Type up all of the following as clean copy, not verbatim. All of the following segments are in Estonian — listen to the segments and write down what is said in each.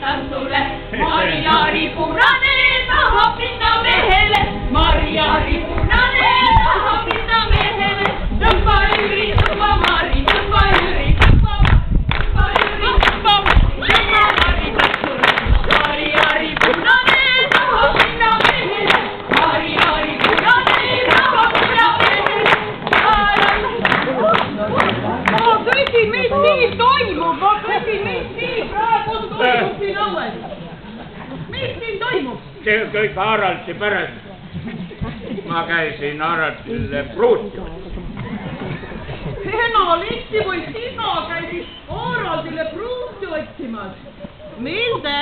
tassule. Marjari punane tahab minna mehele. Marjari punane tahab minna mehele. Tõmba Jüri, tõmba Mari, tõmba Jüri, tõmba Jüri, tõmba Mari tassule. Marjari punane tahab minna mehele. Marjari punane tahab minna mehele. Ma küsin, mis siin toimub? Ma küsin, mis siin praegu toimub siin õues? Mis siin toimub? See kõik Haraldi pärast. Ma käisin Haraldile pruuti. Sina listi või sina käisid Haraldile pruuti otsimas? Milde?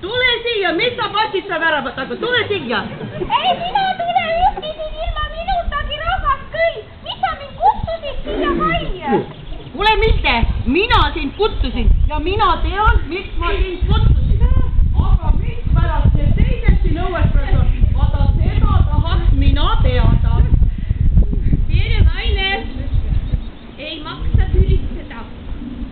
Tule siia, mis sa passid seal ära võtad? Tule siia. Ei, mina tule juhtisin ilma minutagi rahvas küll. Mis sa mind kutsusid siia majja? Kuule, Milde, mina sind kutsusin ja mina tean, miks ma sind kutsusin. Aga mispärast see teised siin õues praegu on? Vaata, seda tahaks mina teada. Tere, Vaine! Ei maksa tülitseda.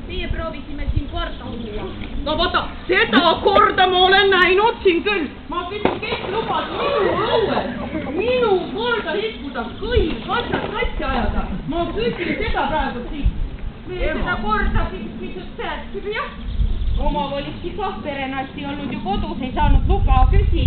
Meie proovisime siin korda huua. No vaata, seda korda ma olen näinud siin küll. Ma küsin, kes lubas minu õues, minu korda rikkuda, kõik asjad katsi ajada. Ma küsin seda praegu siin. Me seda korda pisut seletasime, jah. Omavolisti Kahverenast ei olnud ju kodus, ei saanud luba küsida.